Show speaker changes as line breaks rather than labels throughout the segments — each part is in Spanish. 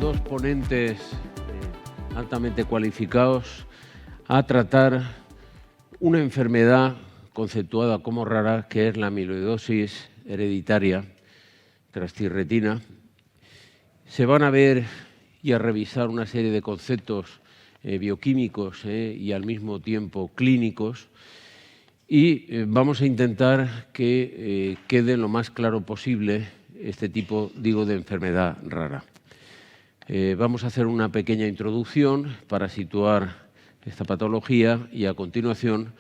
dos ponentes altamente cualificados a tratar una enfermedad conceptuada como rara, que es la amiloidosis hereditaria transtirretina. Se van a ver y a revisar una serie de conceptos bioquímicos y al mismo tiempo clínicos, y vamos a intentar que quede lo más claro posible este tipo, de enfermedad rara. Vamos a hacer una pequeña introducción para situar esta patología y a continuación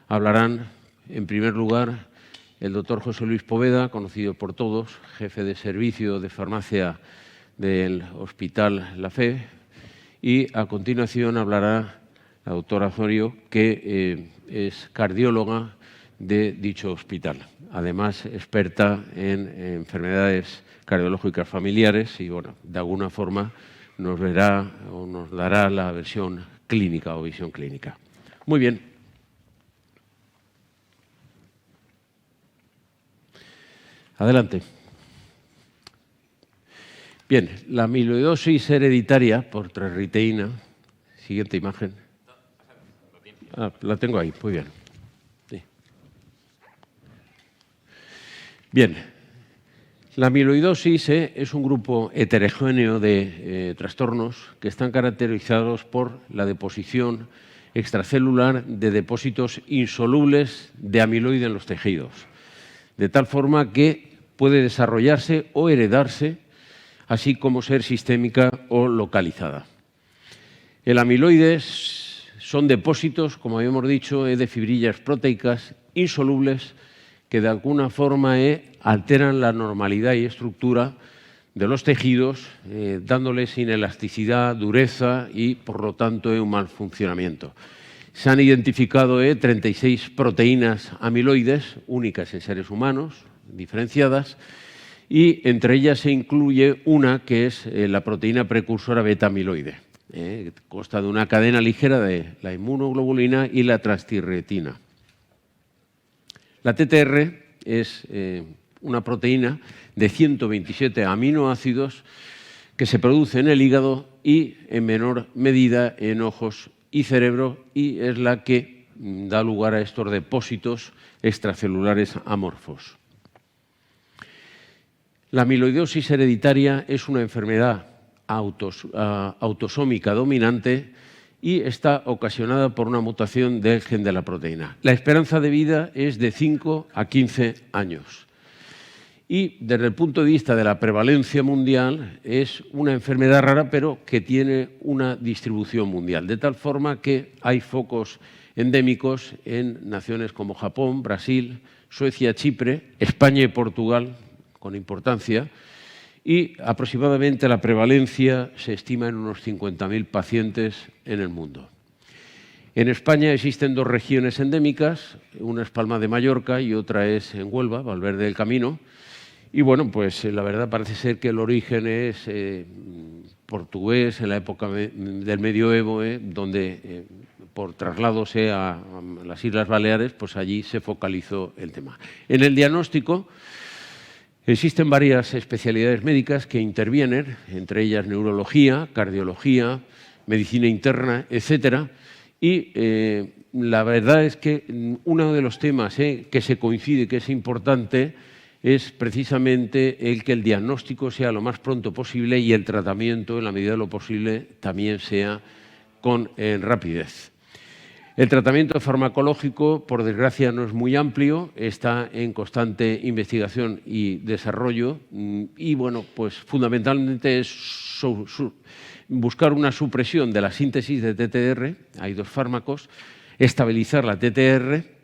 hablarán, en primer lugar, el doctor José Luis Poveda, conocido por todos, jefe de servicio de farmacia del Hospital La Fe, y a continuación hablará la doctora Osorio, que es cardióloga de dicho hospital, además experta en enfermedades cardiológicas familiares y, bueno, de alguna forma nos verá o nos dará la versión clínica o visión clínica. Muy bien. Adelante. Bien, la amiloidosis hereditaria por transriteína. Siguiente imagen. La tengo ahí, muy bien. Sí. Bien, la amiloidosis es un grupo heterogéneo de trastornos que están caracterizados por la deposición extracelular de depósitos insolubles de amiloide en los tejidos, de tal forma que puede desarrollarse o heredarse, así como ser sistémica o localizada. El amiloide son depósitos, como habíamos dicho, de fibrillas proteicas insolubles que de alguna forma alteran la normalidad y estructura de los tejidos, dándoles inelasticidad, dureza y, por lo tanto, un mal funcionamiento. Se han identificado 36 proteínas amiloides únicas en seres humanos, diferenciadas, y entre ellas se incluye una que es la proteína precursora beta-amiloide. Consta de una cadena ligera de la inmunoglobulina y la transtirretina. La TTR es una proteína de 127 aminoácidos que se produce en el hígado y en menor medida en ojos y cerebro, y es la que da lugar a estos depósitos extracelulares amorfos. La amiloidosis hereditaria es una enfermedad autosómica dominante y está ocasionada por una mutación del gen de la proteína. La esperanza de vida es de 5 a 15 años. Y desde el punto de vista de la prevalencia mundial es una enfermedad rara, pero que tiene una distribución mundial, de tal forma que hay focos endémicos en naciones como Japón, Brasil, Suecia, Chipre, España y Portugal, con importancia, y aproximadamente la prevalencia se estima en unos 50.000 pacientes en el mundo. En España existen dos regiones endémicas, una es Palma de Mallorca y otra es en Huelva, Valverde del Camino. Y bueno, pues la verdad parece ser que el origen es portugués en la época del medioevo, donde por traslados a las Islas Baleares, pues allí se focalizó el tema. En el diagnóstico existen varias especialidades médicas que intervienen, entre ellas neurología, cardiología, medicina interna, etcétera. Y la verdad es que uno de los temas que se coincide, que es importante, es precisamente el que el diagnóstico sea lo más pronto posible y el tratamiento, en la medida de lo posible, también sea con rapidez. El tratamiento farmacológico, por desgracia, no es muy amplio, está en constante investigación y desarrollo y, bueno, pues fundamentalmente es buscar una supresión de la síntesis de TTR, hay dos fármacos, estabilizar la TTR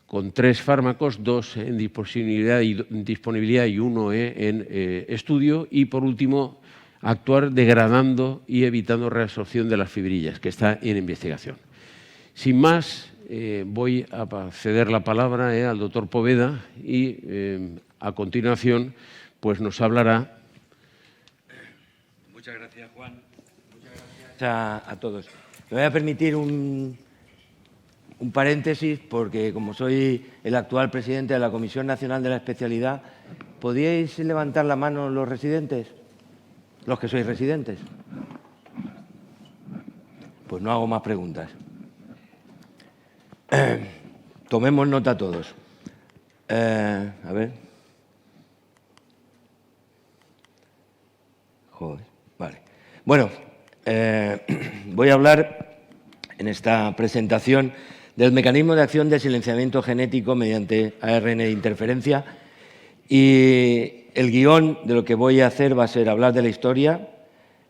con 3 fármacos, 2 en disponibilidad y 1 en estudio, y por último actuar degradando y evitando reabsorción de las fibrillas, que está en investigación. Sin más, voy a ceder la palabra al doctor Poveda y a continuación pues nos hablará.
Muchas gracias, Juan. Muchas gracias a todos. Me voy a permitir un paréntesis porque, como soy el actual presidente de la Comisión Nacional de la Especialidad, ¿podríais levantar la mano los residentes? los que sois residentes? Pues no hago más preguntas. Tomemos nota todos. A ver. Joder, vale. Bueno, voy a hablar en esta presentación del mecanismo de acción de silenciamiento genético mediante ARN de interferencia, y el guión de lo que voy a hacer va a ser hablar de la historia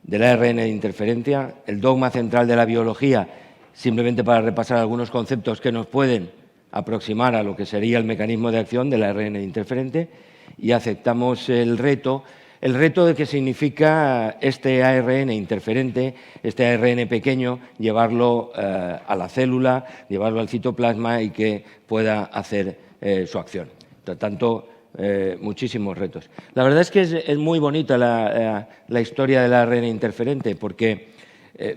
del ARN de interferencia, el dogma central de la biología, simplemente para repasar algunos conceptos que nos pueden aproximar a lo que sería el mecanismo de acción del ARN interferente, y aceptamos el reto de qué significa este ARN interferente, este ARN pequeño, llevarlo a la célula, llevarlo al citoplasma y que pueda hacer su acción. Por tanto, muchísimos retos. La verdad es que es muy bonita la historia del ARN interferente, porque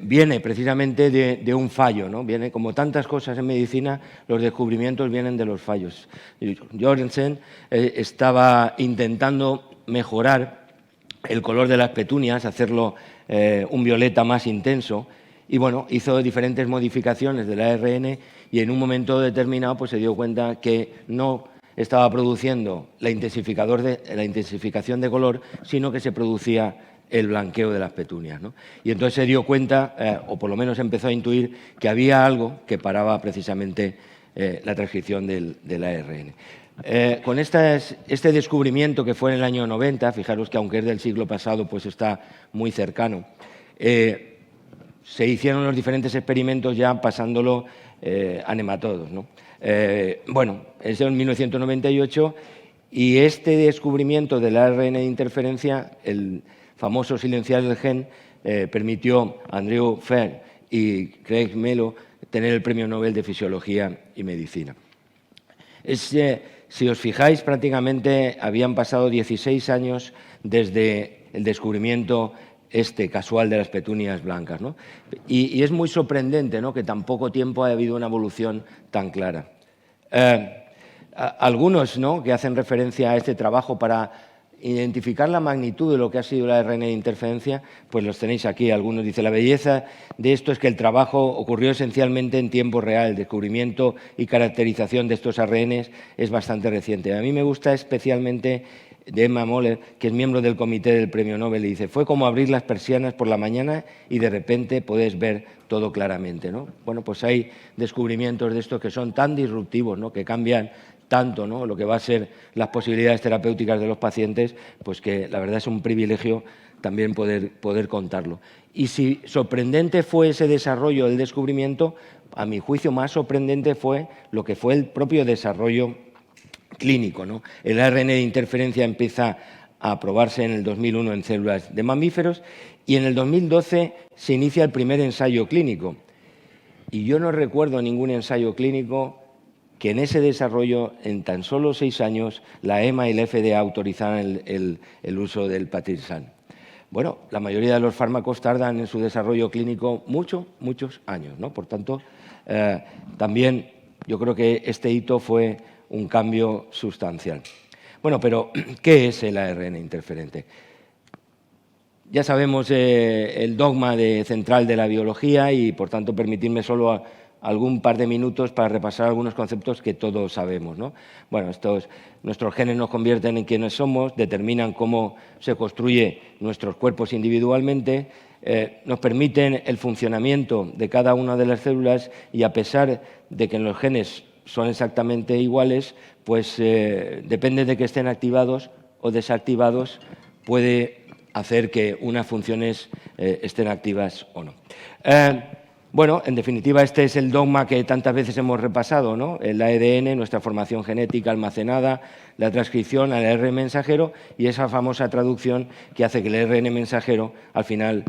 viene precisamente de un fallo, ¿no? Viene, como tantas cosas en medicina, los descubrimientos vienen de los fallos. Jørgensen estaba intentando mejorar el color de las petunias, hacerlo un violeta más intenso, y bueno, hizo diferentes modificaciones del ARN, y en un momento determinado pues se dio cuenta que no estaba produciendo la intensificación de color, sino que se producía el blanqueo de las petunias, ¿no? Y entonces se dio cuenta, o por lo menos empezó a intuir, que había algo que paraba precisamente la transcripción del ARN. Con este descubrimiento, que fue en el año 90, fijaros que aunque es del siglo pasado, pues está muy cercano, se hicieron los diferentes experimentos ya pasándolo a nematodos, ¿no? Bueno, es en 1998, y este descubrimiento del ARN de interferencia, el famoso silenciar el gen, permitió a Andrew Fair y Craig Mello tener el Premio Nobel de Fisiología y Medicina. Si os fijáis, prácticamente habían pasado 16 años desde el descubrimiento casual de las petunias blancas, ¿no? Y es muy sorprendente, ¿no?, que tan poco tiempo haya habido una evolución tan clara. Algunos, ¿no?, que hacen referencia a este trabajo para identificar la magnitud de lo que ha sido la ARN de interferencia, pues los tenéis aquí. Algunos dicen, la belleza de esto es que el trabajo ocurrió esencialmente en tiempo real. El descubrimiento y caracterización de estos ARNs es bastante reciente. A mí me gusta especialmente de Emma Moller, que es miembro del comité del Premio Nobel, y dice, fue como abrir las persianas por la mañana y de repente puedes ver todo claramente, ¿no? Bueno, pues hay descubrimientos de estos que son tan disruptivos, ¿no?, que cambian tanto, ¿no?, lo que va a ser las posibilidades terapéuticas de los pacientes, pues que la verdad es un privilegio también poder contarlo. Y si sorprendente fue ese desarrollo del descubrimiento, a mi juicio más sorprendente fue lo que fue el propio desarrollo clínico, ¿no? El ARN de interferencia empieza a probarse en el 2001 en células de mamíferos, y en el 2012 se inicia el primer ensayo clínico. Y yo no recuerdo ningún ensayo clínico que en ese desarrollo, en tan solo 6 años, la EMA y la FDA autorizaran el uso del patisiran. Bueno, la mayoría de los fármacos tardan en su desarrollo clínico muchos años, ¿no? Por tanto, también yo creo que este hito fue un cambio sustancial. Bueno, pero ¿qué es el ARN interferente? Ya sabemos el dogma central de la biología, y por tanto permitidme solo algún par de minutos para repasar algunos conceptos que todos sabemos, ¿no? Bueno, nuestros genes nos convierten en quienes somos, determinan cómo se construye nuestros cuerpos individualmente, nos permiten el funcionamiento de cada una de las células, y a pesar de que los genes son exactamente iguales, pues depende de que estén activados o desactivados, puede hacer que unas funciones estén activas o no. Bueno, en definitiva, este es el dogma que tantas veces hemos repasado, ¿no? El ADN, nuestra formación genética almacenada, la transcripción al ARN mensajero, y esa famosa traducción que hace que el ARN mensajero al final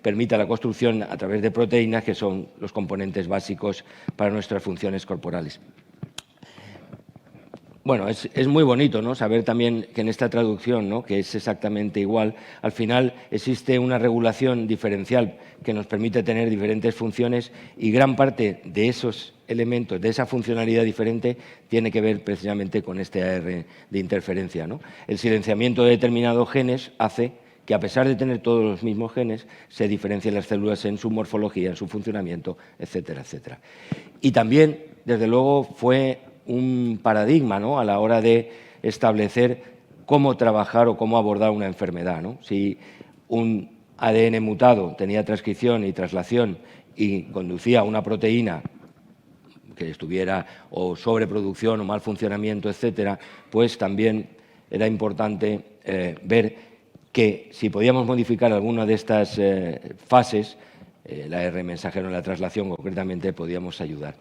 permita la construcción a través de proteínas, que son los componentes básicos para nuestras funciones corporales. Bueno, es muy bonito, ¿no?, saber también que en esta traducción, ¿no?, que es exactamente igual, al final existe una regulación diferencial que nos permite tener diferentes funciones, y gran parte de esos elementos, de esa funcionalidad diferente, tiene que ver precisamente con este ARN de interferencia, ¿no? El silenciamiento de determinados genes hace que a pesar de tener todos los mismos genes, se diferencian las células en su morfología, en su funcionamiento, etcétera, etcétera. Y también, desde luego, fue un paradigma, ¿no?, a la hora de establecer cómo trabajar o cómo abordar una enfermedad, ¿no? Si un ADN mutado tenía transcripción y traslación y conducía a una proteína que estuviera o sobreproducción o mal funcionamiento, etcétera, pues también era importante ver que si podíamos modificar alguna de estas fases, el ARN mensajero en la traslación concretamente, podíamos ayudar.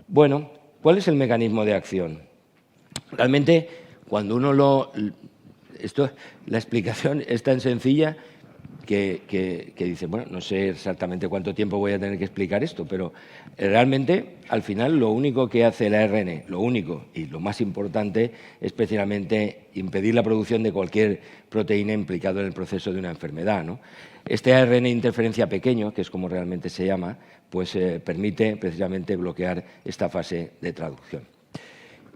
Bueno, ¿cuál es el mecanismo de acción? Realmente, cuando uno la explicación es tan sencilla que dice, bueno, no sé exactamente cuánto tiempo voy a tener que explicar esto, pero realmente, al final, lo único que hace el ARN, lo único y lo más importante, es precisamente impedir la producción de cualquier proteína implicada en el proceso de una enfermedad, ¿no? Este ARN de interferencia pequeño, que es como realmente se llama, pues permite precisamente bloquear esta fase de traducción.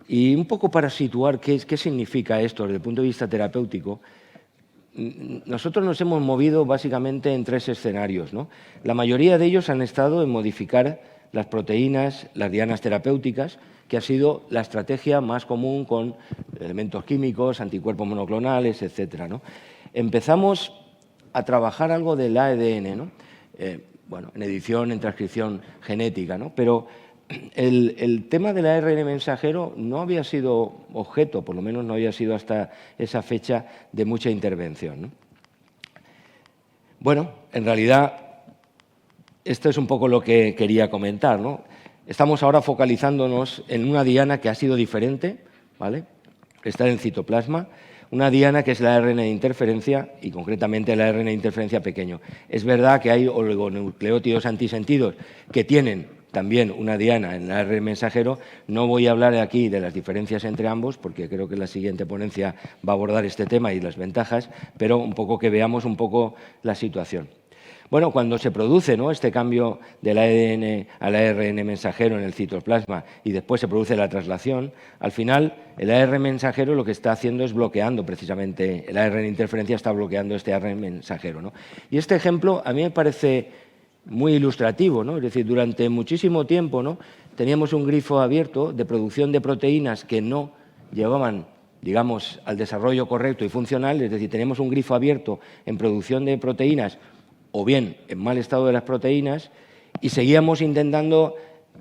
Y un poco para situar qué significa esto desde el punto de vista terapéutico, nosotros nos hemos movido básicamente en 3 escenarios, ¿no? La mayoría de ellos han estado en modificar las proteínas, las dianas terapéuticas, que ha sido la estrategia más común con elementos químicos, anticuerpos monoclonales, etcétera, ¿no? Empezamos a trabajar algo del ADN, ¿no? Bueno, en edición, en transcripción genética, ¿no? Pero el tema del ARN mensajero no había sido objeto, por lo menos no había sido hasta esa fecha, de mucha intervención, ¿no? Bueno, en realidad, esto es un poco lo que quería comentar, ¿no? Estamos ahora focalizándonos en una diana que ha sido diferente, ¿vale?, que está en el citoplasma, una diana que es la ARN de interferencia y concretamente el ARN de interferencia pequeño. Es verdad que hay oligonucleótidos antisentidos que tienen también una diana en el ARN mensajero. No voy a hablar aquí de las diferencias entre ambos, porque creo que la siguiente ponencia va a abordar este tema y las ventajas, pero un poco que veamos un poco la situación. Bueno, cuando se produce, ¿no?, este cambio del ADN al ARN mensajero en el citoplasma y después se produce la traslación, al final el ARN mensajero lo que está haciendo es bloqueando precisamente, el ARN de interferencia está bloqueando este ARN mensajero, ¿no? Y este ejemplo a mí me parece muy ilustrativo, ¿no? Es decir, durante muchísimo tiempo, ¿no?, teníamos un grifo abierto de producción de proteínas que no llevaban, digamos, al desarrollo correcto y funcional, es decir, teníamos un grifo abierto en producción de proteínas o bien en mal estado de las proteínas y seguíamos intentando,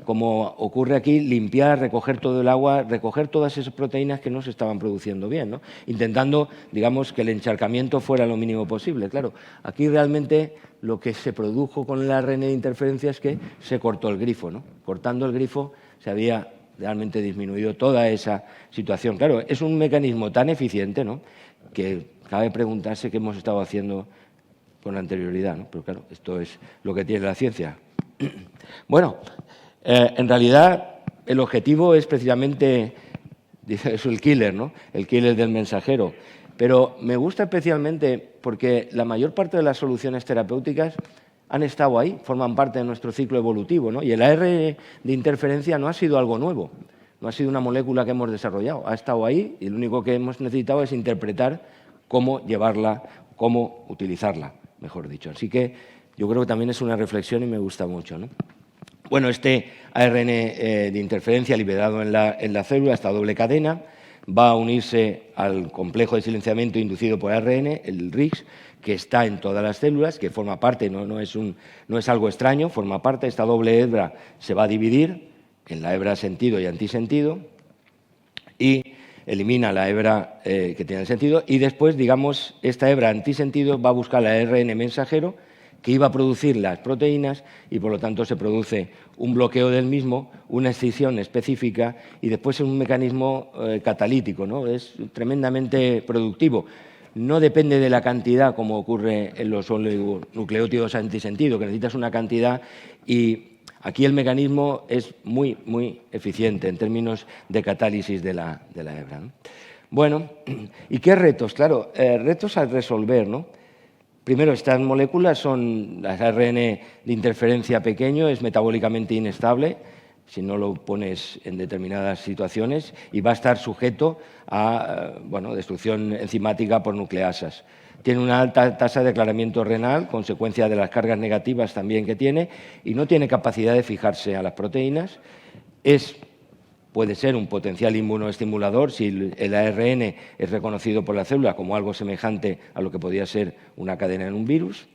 como ocurre aquí, limpiar, recoger todo el agua, recoger todas esas proteínas que no se estaban produciendo bien, ¿no?, intentando, digamos, que el encharcamiento fuera lo mínimo posible. Claro, aquí realmente lo que se produjo con el ARN de interferencia es que se cortó el grifo, ¿no? Cortando el grifo se había realmente disminuido toda esa situación. Claro, es un mecanismo tan eficiente, ¿no?, que cabe preguntarse qué hemos estado haciendo con anterioridad, ¿no? Pero claro, esto es lo que tiene la ciencia. Bueno, en realidad el objetivo es precisamente, dice, es el killer, ¿no?, el killer del mensajero. Pero me gusta especialmente porque la mayor parte de las soluciones terapéuticas han estado ahí, forman parte de nuestro ciclo evolutivo, ¿no? Y el ARN de interferencia no ha sido algo nuevo, no ha sido una molécula que hemos desarrollado, ha estado ahí y lo único que hemos necesitado es interpretar cómo llevarla, cómo utilizarla, mejor dicho. Así que yo creo que también es una reflexión y me gusta mucho, ¿no? Bueno, este ARN de interferencia liberado en la célula, esta doble cadena, va a unirse al complejo de silenciamiento inducido por ARN, el RIX, que está en todas las células, que forma parte, no es algo extraño, forma parte. Esta doble hebra se va a dividir en la hebra sentido y antisentido y elimina la hebra que tiene el sentido y después, digamos, esta hebra antisentido va a buscar la ARN mensajero que iba a producir las proteínas y, por lo tanto, se produce un bloqueo del mismo, una escisión específica y después un mecanismo catalítico, ¿no? Es tremendamente productivo. No depende de la cantidad, como ocurre en los oligonucleótidos antisentido, que necesitas una cantidad, y aquí el mecanismo es muy, muy eficiente en términos de catálisis de la hebra, ¿no? Bueno, ¿y qué retos? Claro, retos a resolver, ¿no? Primero, estas moléculas son las ARN de interferencia pequeño, es metabólicamente inestable si no lo pones en determinadas situaciones y va a estar sujeto a destrucción enzimática por nucleasas. Tiene una alta tasa de aclaramiento renal, consecuencia de las cargas negativas también que tiene, y no tiene capacidad de fijarse a las proteínas. Puede ser un potencial inmunoestimulador si el ARN es reconocido por la célula como algo semejante a lo que podría ser una cadena en un virus,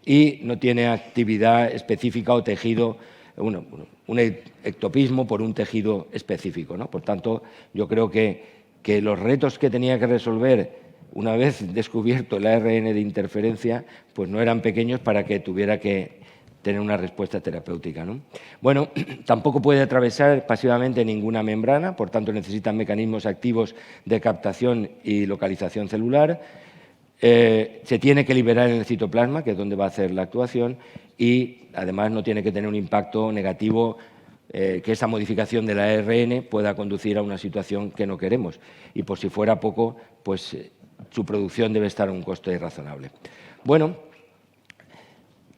y no tiene actividad específica o tejido, un ectopismo por un tejido específico, ¿no? Por tanto, yo creo que los retos que tenía que resolver una vez descubierto el ARN de interferencia, pues no eran pequeños para que tuviera que tener una respuesta terapéutica, ¿no? Bueno, tampoco puede atravesar pasivamente ninguna membrana, por tanto necesita mecanismos activos de captación y localización celular. Se tiene que liberar en el citoplasma, que es donde va a hacer la actuación, y además no tiene que tener un impacto negativo, que esa modificación del ARN pueda conducir a una situación que no queremos. Y por si fuera poco, pues su producción debe estar a un coste razonable. Bueno,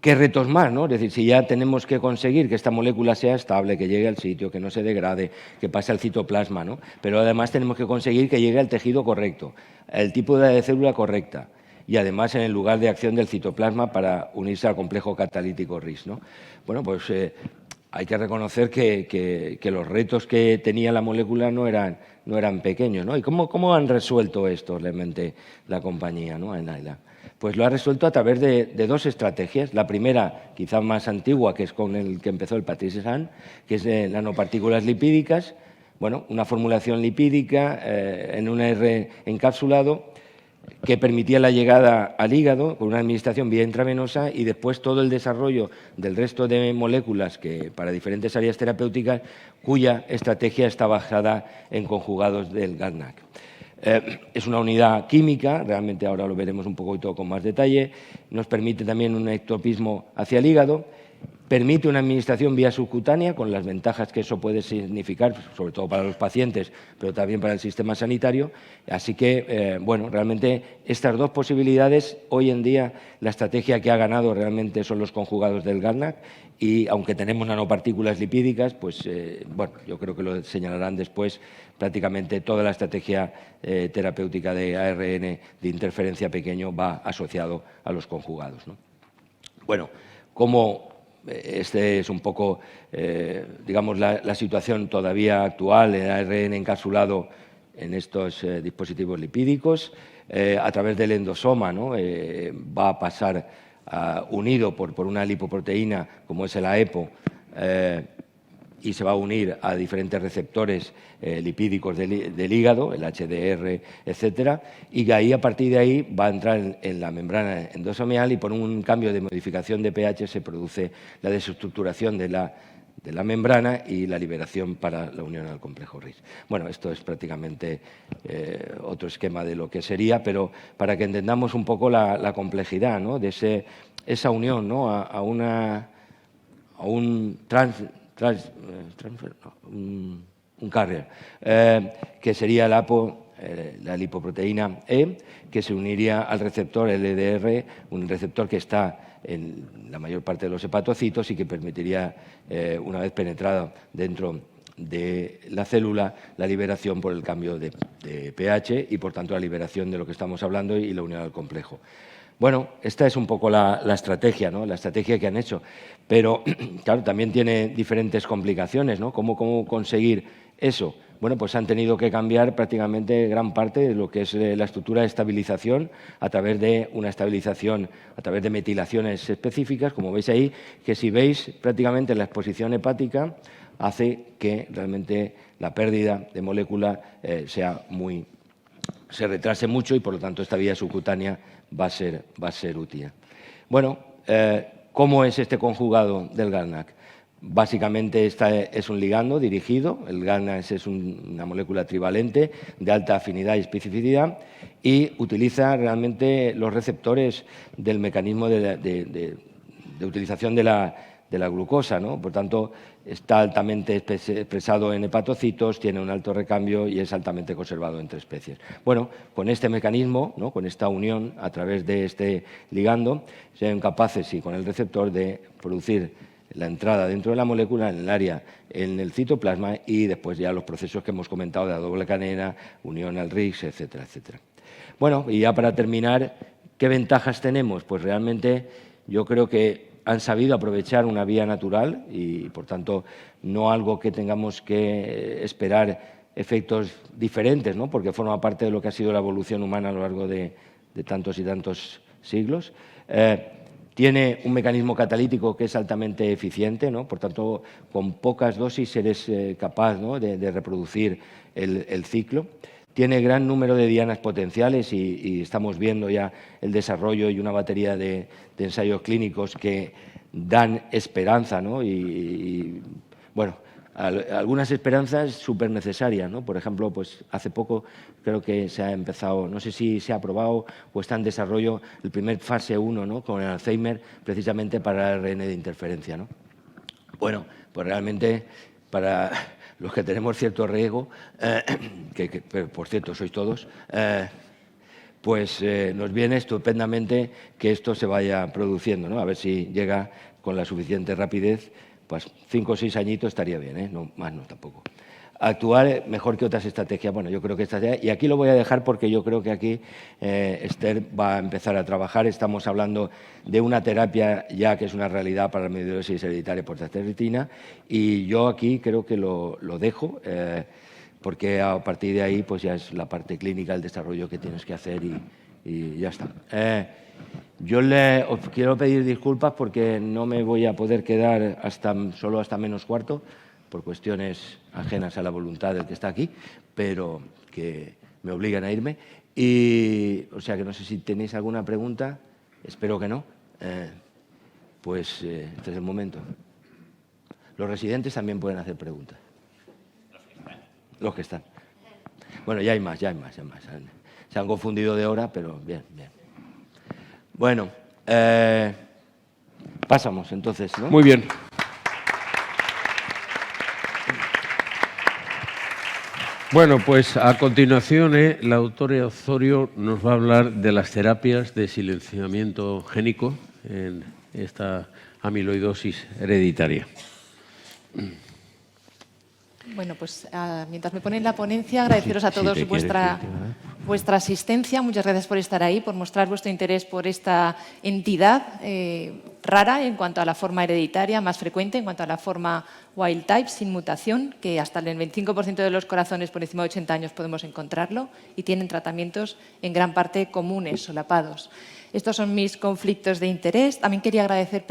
¿qué retos más, no? Es decir, si ya tenemos que conseguir que esta molécula sea estable, que llegue al sitio, que no se degrade, que pase al citoplasma, ¿no? Pero además tenemos que conseguir que llegue al tejido correcto, el tipo de célula correcta y además en el lugar de acción del citoplasma para unirse al complejo catalítico RIS, ¿no? Bueno, pues hay que reconocer que los retos que tenía la molécula no eran pequeños, ¿no? ¿Y cómo han resuelto esto realmente la compañía, ¿no? Alnylam? Pues lo ha resuelto a través de dos estrategias. La primera, quizá más antigua, que es con el que empezó el Patrice Hahn, que es de nanopartículas lipídicas. Bueno, una formulación lipídica en un R encapsulado que permitía la llegada al hígado con una administración vía intravenosa y después todo el desarrollo del resto de moléculas que para diferentes áreas terapéuticas cuya estrategia está basada en conjugados del GalNAc. Es una unidad química, realmente ahora lo veremos un poquito con más detalle, nos permite también un ectopismo hacia el hígado, permite una administración vía subcutánea, con las ventajas que eso puede significar, sobre todo para los pacientes, pero también para el sistema sanitario. Así que, bueno, realmente estas dos posibilidades, hoy en día la estrategia que ha ganado realmente son los conjugados del GalNAc, y aunque tenemos nanopartículas lipídicas, pues, bueno, yo creo que lo señalarán después, prácticamente toda la estrategia terapéutica de ARN de interferencia pequeño va asociado a los conjugados, ¿no? Bueno, como este es un poco, digamos, la situación todavía actual en ARN encapsulado en estos dispositivos lipídicos, a través del endosoma, ¿no? Va a pasar unido por una lipoproteína como es el AEPO, y se va a unir a diferentes receptores lipídicos del hígado, el HDR, etcétera, y que ahí, a partir de ahí, va a entrar en la membrana endosomial y por un cambio de modificación de pH se produce la desestructuración de la membrana y la liberación para la unión al complejo RIS. Bueno, esto es prácticamente otro esquema de lo que sería, pero para que entendamos un poco la complejidad, ¿no? De esa unión, ¿no? a un carrier, que sería la lipoproteína E, que se uniría al receptor LDR, un receptor que está en la mayor parte de los hepatocitos y que permitiría, una vez penetrado dentro de la célula, la liberación por el cambio de pH y, por tanto, la liberación de lo que estamos hablando y la unión al complejo. Bueno, esta es un poco la estrategia, ¿no? La estrategia que han hecho. Pero, claro, también tiene diferentes complicaciones, ¿no? ¿Cómo conseguir eso? Bueno, pues han tenido que cambiar prácticamente gran parte de lo que es la estructura de estabilización a través de una estabilización, a través de metilaciones específicas, como veis ahí, que si veis prácticamente la exposición hepática hace que realmente la pérdida de molécula se retrase mucho y, por lo tanto, esta vía subcutánea va a ser útil. Bueno, ¿cómo es este conjugado del GalNAc? Básicamente es un ligando dirigido, el GalNAc es una molécula trivalente de alta afinidad y especificidad y utiliza realmente los receptores del mecanismo de utilización de la glucosa, ¿no? Por tanto, está altamente expresado en hepatocitos, tiene un alto recambio y es altamente conservado entre especies. Bueno, con este mecanismo, ¿no? Con esta unión a través de este ligando, son capaces, y con el receptor, de producir la entrada dentro de la molécula en el área, en el citoplasma, y después ya los procesos que hemos comentado de la doble cadena, unión al RIS, etcétera, etcétera. Bueno, y ya para terminar, ¿Qué ventajas tenemos? Pues realmente yo creo que han sabido aprovechar una vía natural y, por tanto, no algo que tengamos que esperar efectos diferentes, ¿no? Porque forma parte de lo que ha sido la evolución humana a lo largo de tantos y tantos siglos. Tiene un mecanismo catalítico que es altamente eficiente, ¿no? Por tanto, con pocas dosis eres capaz, ¿no?, de reproducir el ciclo. Tiene gran número de dianas potenciales y estamos viendo ya el desarrollo y una batería de ensayos clínicos que dan esperanza, ¿no? Bueno, algunas esperanzas súper necesarias, ¿no? Por ejemplo, pues hace poco creo que se ha empezado, no sé si se ha aprobado o está en desarrollo el primer fase 1, ¿no?, con el Alzheimer, precisamente para el ARN de interferencia, ¿no? Bueno, pues realmente para los que tenemos cierto riesgo, que por cierto sois todos, pues nos viene estupendamente que esto se vaya produciendo, ¿no? A ver si llega con la suficiente rapidez, pues 5 o 6 añitos estaría bien, ¿eh? No, más no tampoco. Actuar mejor que otras estrategias. Bueno, yo creo que y aquí lo voy a dejar porque yo creo que aquí Esther va a empezar a trabajar. Estamos hablando de una terapia ya que es una realidad para la amiloidosis hereditaria por retina y yo aquí creo que lo dejo porque a partir de ahí pues ya es la parte clínica, el desarrollo que tienes que hacer y ya está. Yo os quiero pedir disculpas porque no me voy a poder quedar solo hasta menos cuarto, por cuestiones ajenas a la voluntad del que está aquí, pero que me obligan a irme. O sea que no sé si tenéis alguna pregunta, espero que no. Pues este es el momento. Los residentes también pueden hacer preguntas. Los que están. Bueno, ya hay más. Se han confundido de hora, pero bien. Bueno, pasamos entonces, ¿no?
Muy bien. Bueno, pues a continuación la doctora Osorio nos va a hablar de las terapias de silenciamiento génico en esta amiloidosis hereditaria.
Bueno, pues mientras me ponen la ponencia, agradeceros a todos vuestra asistencia. Muchas gracias por estar ahí, por mostrar vuestro interés por esta entidad rara en cuanto a la forma hereditaria, más frecuente en cuanto a la forma wild type, sin mutación, que hasta el 25% de los corazones por encima de 80 años podemos encontrarlo y tienen tratamientos en gran parte comunes, solapados. Estos son mis conflictos de interés. También quería agradecer,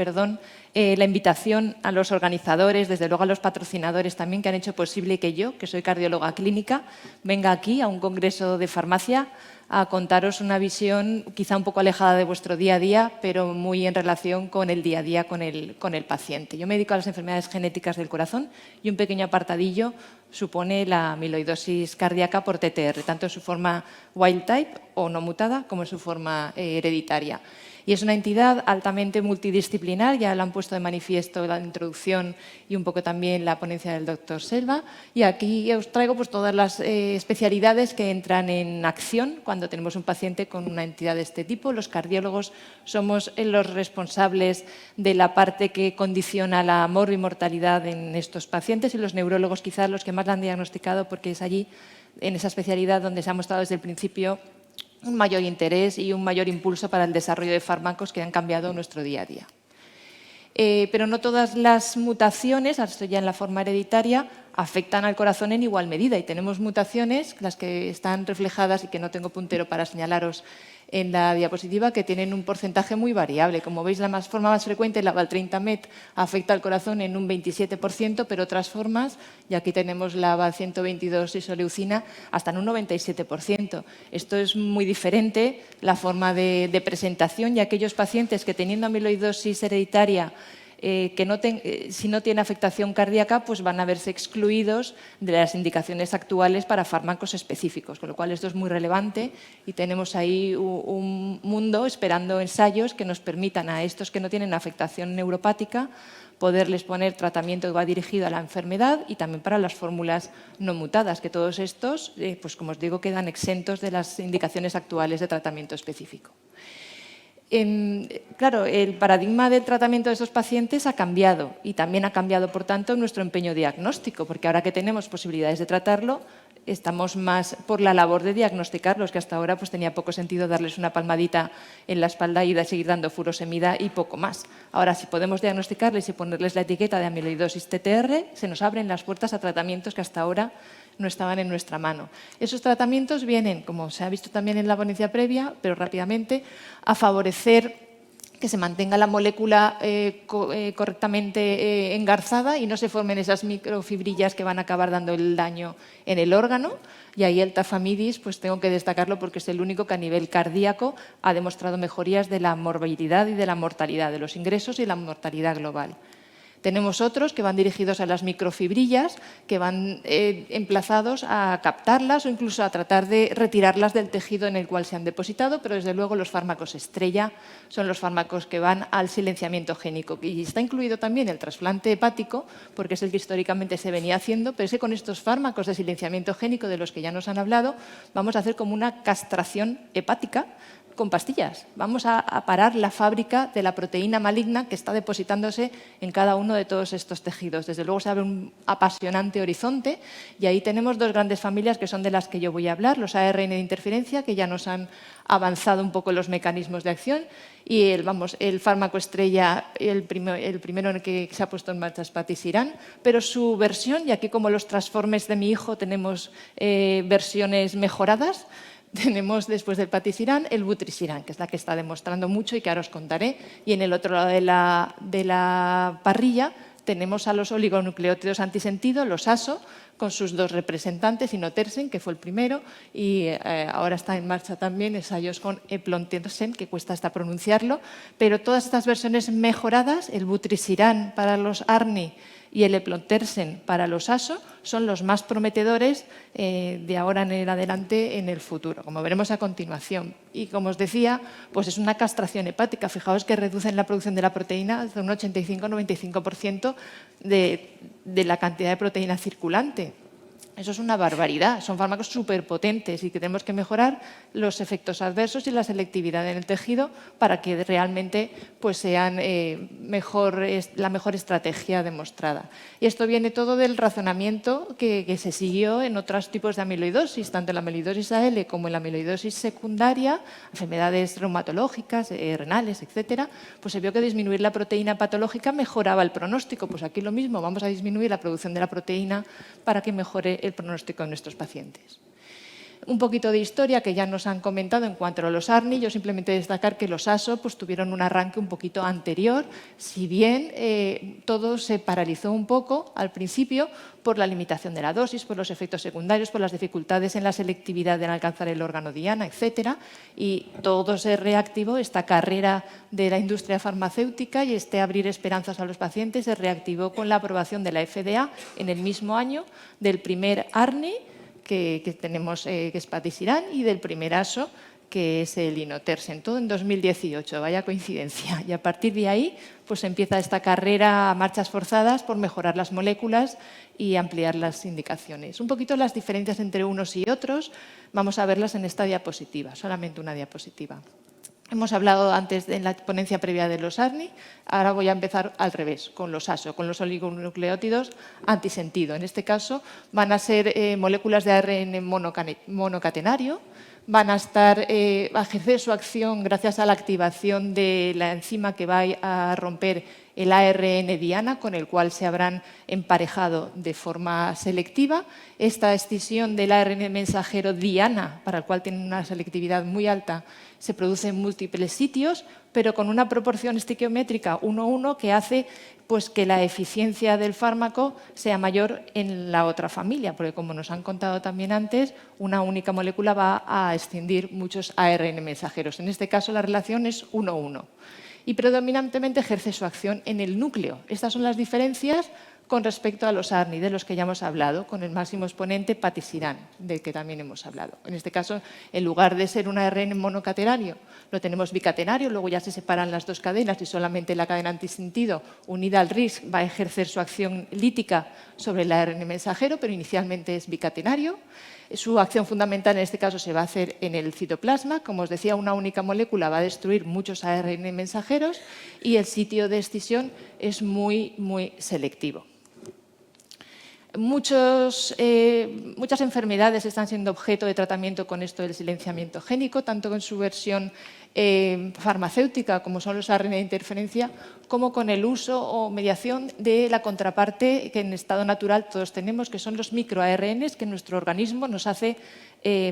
la invitación a los organizadores, desde luego a los patrocinadores también, que han hecho posible que yo, que soy cardióloga clínica, venga aquí a un congreso de farmacia a contaros una visión quizá un poco alejada de vuestro día a día, pero muy en relación con el día a día con el paciente. Yo me dedico a las enfermedades genéticas del corazón y un pequeño apartadillo supone la amiloidosis cardíaca por TTR, tanto en su forma wild type o no mutada como en su forma hereditaria. Y es una entidad altamente multidisciplinar, ya lo han puesto de manifiesto la introducción y un poco también la ponencia del doctor Selva. Y aquí os traigo pues, todas las especialidades que entran en acción cuando tenemos un paciente con una entidad de este tipo. Los cardiólogos somos los responsables de la parte que condiciona la morbimortalidad en estos pacientes y los neurólogos quizás los que más la han diagnosticado porque es allí, en esa especialidad, donde se ha mostrado desde el principio un mayor interés y un mayor impulso para el desarrollo de fármacos que han cambiado nuestro día a día. Pero no todas las mutaciones, ahora estoy ya en la forma hereditaria, afectan al corazón en igual medida y tenemos mutaciones, las que están reflejadas y que no tengo puntero para señalaros en la diapositiva, que tienen un porcentaje muy variable. Como veis, la forma más frecuente, la Val30-MET, afecta al corazón en un 27%, pero otras formas, y aquí tenemos la Val122 isoleucina, hasta en un 97%. Esto es muy diferente, la forma de presentación, y aquellos pacientes que teniendo amiloidosis hereditaria si no tiene afectación cardíaca, pues van a verse excluidos de las indicaciones actuales para fármacos específicos, con lo cual esto es muy relevante y tenemos ahí un mundo esperando ensayos que nos permitan a estos que no tienen afectación neuropática poderles poner tratamiento que va dirigido a la enfermedad y también para las fórmulas no mutadas, que todos estos, pues como os digo, quedan exentos de las indicaciones actuales de tratamiento específico. Claro, el paradigma del tratamiento de estos pacientes ha cambiado y también ha cambiado, por tanto, nuestro empeño diagnóstico, porque ahora que tenemos posibilidades de tratarlo, estamos más por la labor de diagnosticarlos, que hasta ahora pues, tenía poco sentido darles una palmadita en la espalda y seguir dando furosemida y poco más. Ahora, si podemos diagnosticarles y ponerles la etiqueta de amiloidosis TTR, se nos abren las puertas a tratamientos que hasta ahora no estaban en nuestra mano. Esos tratamientos vienen, como se ha visto también en la ponencia previa, pero rápidamente, a favorecer que se mantenga la molécula correctamente engarzada y no se formen esas microfibrillas que van a acabar dando el daño en el órgano. Y ahí el tafamidis, pues tengo que destacarlo porque es el único que a nivel cardíaco ha demostrado mejorías de la morbilidad y de la mortalidad, de los ingresos y la mortalidad global. Tenemos otros que van dirigidos a las microfibrillas, que van emplazados a captarlas o incluso a tratar de retirarlas del tejido en el cual se han depositado, pero desde luego los fármacos estrella son los fármacos que van al silenciamiento génico. Y está incluido también el trasplante hepático, porque es el que históricamente se venía haciendo, pero es que con estos fármacos de silenciamiento génico de los que ya nos han hablado, vamos a hacer como una castración hepática con pastillas. Vamos a parar la fábrica de la proteína maligna que está depositándose en cada uno de todos estos tejidos. Desde luego se abre un apasionante horizonte y ahí tenemos dos grandes familias que son de las que yo voy a hablar, los ARN de interferencia, que ya nos han avanzado un poco los mecanismos de acción, y el fármaco estrella, el primero en el que se ha puesto en marcha es patisiran, pero su versión, y aquí como los transformes de mi hijo tenemos versiones mejoradas, tenemos después del patisiran el vutrisiran, que es la que está demostrando mucho y que ahora os contaré. Y en el otro lado de la parrilla tenemos a los oligonucleótidos antisentido, los ASO, con sus dos representantes, inotersen, que fue el primero, y ahora está en marcha también ensayos con eplontersen, que cuesta hasta pronunciarlo, pero todas estas versiones mejoradas, el vutrisiran para los ARNI y el eplontersen para los ASO, son los más prometedores de ahora en adelante en el futuro, como veremos a continuación. Y como os decía, pues es una castración hepática. Fijaos que reducen la producción de la proteína hasta un 85-95% de la cantidad de proteína circulante. Eso es una barbaridad. Son fármacos superpotentes y que tenemos que mejorar los efectos adversos y la selectividad en el tejido para que realmente pues, sean la mejor estrategia demostrada. Y esto viene todo del razonamiento que se siguió en otros tipos de amiloidosis, tanto en la amiloidosis AL como en la amiloidosis secundaria, enfermedades reumatológicas, renales, etcétera, pues se vio que disminuir la proteína patológica mejoraba el pronóstico. Pues aquí lo mismo, vamos a disminuir la producción de la proteína para que mejore el pronóstico de nuestros pacientes. Un poquito de historia que ya nos han comentado en cuanto a los ARNI. Yo simplemente destacar que los ASO pues, tuvieron un arranque un poquito anterior, si bien todo se paralizó un poco al principio por la limitación de la dosis, por los efectos secundarios, por las dificultades en la selectividad de alcanzar el órgano diana, etcétera. Y todo se reactivó, esta carrera de la industria farmacéutica y este abrir esperanzas a los pacientes se reactivó con la aprobación de la FDA en el mismo año del primer ARNI, que tenemos, que es patisiran, y del primer ASO, que es el inotersen, todo en 2018, vaya coincidencia. Y a partir de ahí pues empieza esta carrera a marchas forzadas por mejorar las moléculas y ampliar las indicaciones. Un poquito las diferencias entre unos y otros, vamos a verlas en esta diapositiva, solamente una diapositiva. Hemos hablado antes en la ponencia previa de los ARNI, ahora voy a empezar al revés, con los ASO, con los oligonucleótidos antisentido. En este caso van a ser moléculas de ARN monocatenario, van a ejercer su acción gracias a la activación de la enzima que va a romper el ARN diana, con el cual se habrán emparejado de forma selectiva. Esta escisión del ARN mensajero diana, para el cual tiene una selectividad muy alta, se produce en múltiples sitios, pero con una proporción estequiométrica 1:1 que hace pues, que la eficiencia del fármaco sea mayor en la otra familia, porque como nos han contado también antes, una única molécula va a escindir muchos ARN mensajeros. En este caso la relación es 1:1 y predominantemente ejerce su acción en el núcleo. Estas son las diferencias con respecto a los ARNI, de los que ya hemos hablado, con el máximo exponente patisiran, del que también hemos hablado. En este caso, en lugar de ser un ARN monocatenario, lo tenemos bicatenario, luego ya se separan las dos cadenas y solamente la cadena antisentido unida al RISC va a ejercer su acción lítica sobre el ARN mensajero, pero inicialmente es bicatenario. Su acción fundamental en este caso se va a hacer en el citoplasma. Como os decía, una única molécula va a destruir muchos ARN mensajeros y el sitio de escisión es muy, muy selectivo. Muchas enfermedades están siendo objeto de tratamiento con esto del silenciamiento génico, tanto en su versión farmacéutica, como son los ARN de interferencia, como con el uso o mediación de la contraparte que en estado natural todos tenemos, que son los microARNs que nuestro organismo nos hace,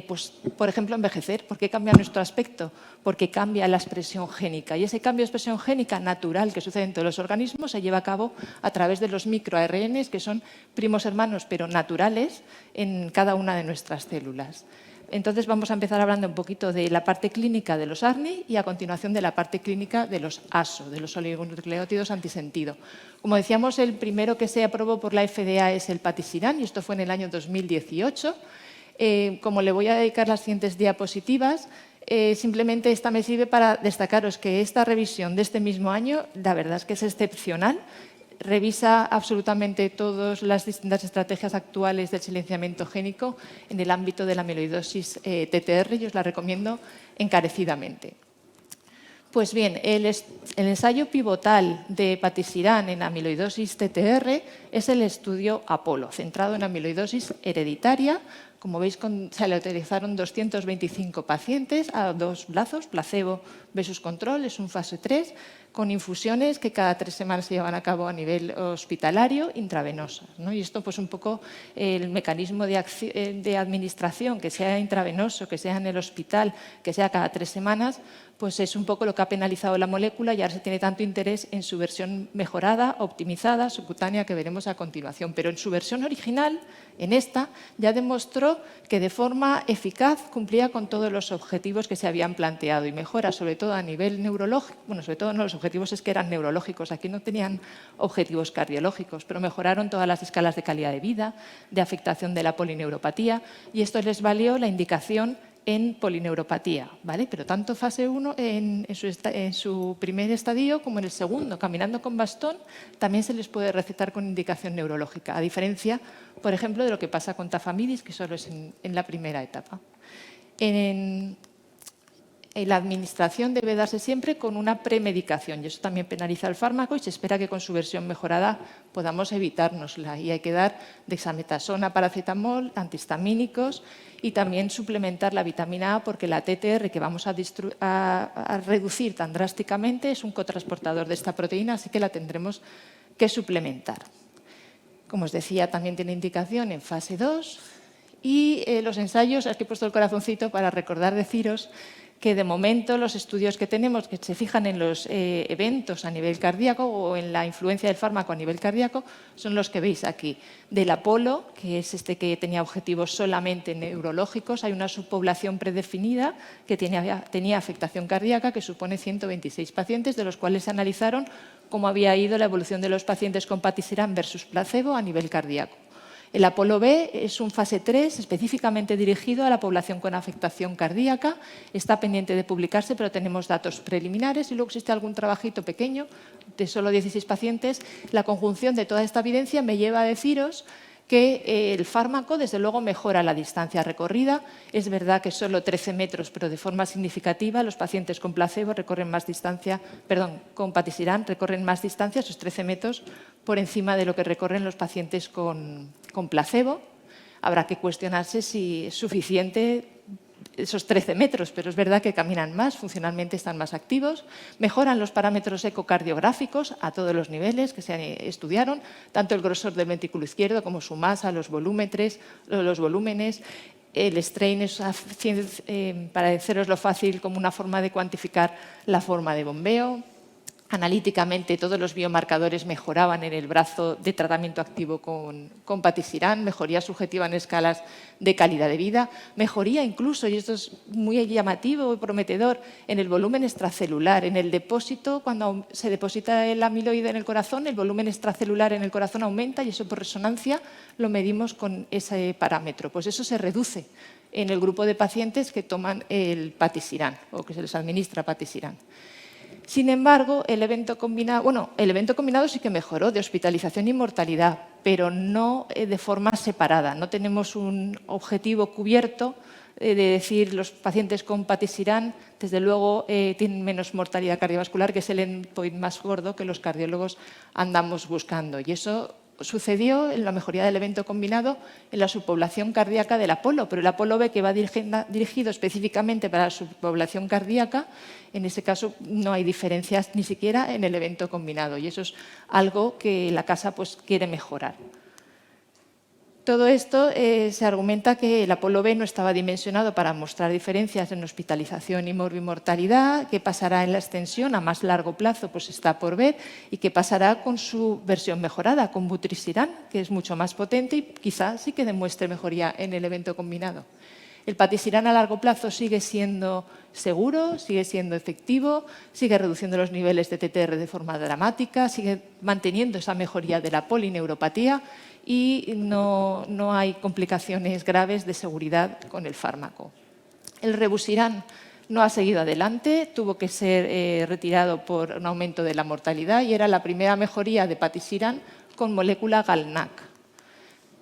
pues, por ejemplo, envejecer. ¿Por qué cambia nuestro aspecto? Porque cambia la expresión génica. Y ese cambio de expresión génica natural que sucede en todos los organismos se lleva a cabo a través de los microARNs, que son primos hermanos, pero naturales, en cada una de nuestras células. Entonces vamos a empezar hablando un poquito de la parte clínica de los ARNI y a continuación de la parte clínica de los ASO, de los oligonucleótidos antisentido. Como decíamos, el primero que se aprobó por la FDA es el patisiran y esto fue en el año 2018. Como le voy a dedicar las siguientes diapositivas, simplemente esta me sirve para destacaros que esta revisión de este mismo año, la verdad es que es excepcional. Revisa absolutamente todas las distintas estrategias actuales del silenciamiento génico en el ámbito de la amiloidosis TTR y os la recomiendo encarecidamente. Pues bien, el ensayo pivotal de patisiran en amiloidosis TTR es el estudio Apolo, centrado en amiloidosis hereditaria. Como veis, se le utilizaron 225 pacientes a dos plazos, placebo versus control, es un fase 3, con infusiones que cada 3 semanas se llevan a cabo a nivel hospitalario, intravenosas, ¿no? Y esto, pues un poco el mecanismo de administración, que sea intravenoso, que sea en el hospital, que sea cada 3 semanas, pues es un poco lo que ha penalizado la molécula y ahora se tiene tanto interés en su versión mejorada, optimizada, subcutánea, que veremos a continuación. Pero en su versión original, en esta, ya demostró que de forma eficaz cumplía con todos los objetivos que se habían planteado y mejora, sobre todo a nivel neurológico. Bueno, sobre todo no, los objetivos es que eran neurológicos, aquí no tenían objetivos cardiológicos, pero mejoraron todas las escalas de calidad de vida, de afectación de la polineuropatía y esto les valió la indicación en polineuropatía, ¿vale? Pero tanto fase 1 en su primer estadio como en el segundo, caminando con bastón, también se les puede recetar con indicación neurológica, a diferencia, por ejemplo, de lo que pasa con tafamidis, que solo es en la primera etapa. La administración debe darse siempre con una premedicación y eso también penaliza el fármaco y se espera que con su versión mejorada podamos evitárnosla. Y hay que dar dexametasona, paracetamol, antihistamínicos y también suplementar la vitamina A porque la TTR que vamos a reducir tan drásticamente es un cotransportador de esta proteína, así que la tendremos que suplementar. Como os decía, también tiene indicación en fase 2 y los ensayos, aquí he puesto el corazoncito para recordar deciros que de momento los estudios que tenemos que se fijan en los eventos a nivel cardíaco o en la influencia del fármaco a nivel cardíaco son los que veis aquí. Del Apolo, que es este que tenía objetivos solamente neurológicos, hay una subpoblación predefinida que tenía afectación cardíaca que supone 126 pacientes, de los cuales se analizaron cómo había ido la evolución de los pacientes con patisiran versus placebo a nivel cardíaco. El Apolo B es un fase 3 específicamente dirigido a la población con afectación cardíaca. Está pendiente de publicarse, pero tenemos datos preliminares y luego existe algún trabajito pequeño de solo 16 pacientes. La conjunción de toda esta evidencia me lleva a deciros que el fármaco, desde luego, mejora la distancia recorrida. Es verdad que solo 13 metros, pero de forma significativa los pacientes con placebo recorren más distancia, con patisiran recorren más distancia, esos 13 metros, por encima de lo que recorren los pacientes con placebo. Habrá que cuestionarse si es suficiente esos 13 metros, pero es verdad que caminan más, funcionalmente están más activos, mejoran los parámetros ecocardiográficos a todos los niveles que se estudiaron, tanto el grosor del ventrículo izquierdo como su masa, los volúmenes, el strain es, para deciroslo fácil, como una forma de cuantificar la forma de bombeo. Analíticamente, todos los biomarcadores mejoraban en el brazo de tratamiento activo con patisiran, mejoría subjetiva en escalas de calidad de vida, mejoría incluso, y esto es muy llamativo y prometedor, en el volumen extracelular, en el depósito, cuando se deposita el amiloide en el corazón, el volumen extracelular en el corazón aumenta y eso por resonancia lo medimos con ese parámetro. Pues eso se reduce en el grupo de pacientes que toman el patisiran o que se les administra patisiran. Sin embargo, el evento combinado sí que mejoró de hospitalización y mortalidad, pero no de forma separada. No tenemos un objetivo cubierto de decir los pacientes con patisiran, desde luego, tienen menos mortalidad cardiovascular, que es el endpoint más gordo que los cardiólogos andamos buscando. Y eso sucedió en la mejoría del evento combinado en la subpoblación cardíaca del Apolo, pero el Apolo B, que va dirigido específicamente para la subpoblación cardíaca, en ese caso no hay diferencias ni siquiera en el evento combinado, y eso es algo que la casa pues, quiere mejorar. Todo esto se argumenta que el Apolo B no estaba dimensionado para mostrar diferencias en hospitalización y morbimortalidad, que pasará en la extensión a más largo plazo, pues está por ver, y que pasará con su versión mejorada, con vutrisiran, que es mucho más potente y quizás sí que demuestre mejoría en el evento combinado. El patisiran a largo plazo sigue siendo seguro, sigue siendo efectivo, sigue reduciendo los niveles de TTR de forma dramática, sigue manteniendo esa mejoría de la polineuropatía y no hay complicaciones graves de seguridad con el fármaco. El rebusirán no ha seguido adelante, tuvo que ser retirado por un aumento de la mortalidad y era la primera mejoría de patisiran con molécula GalNAc.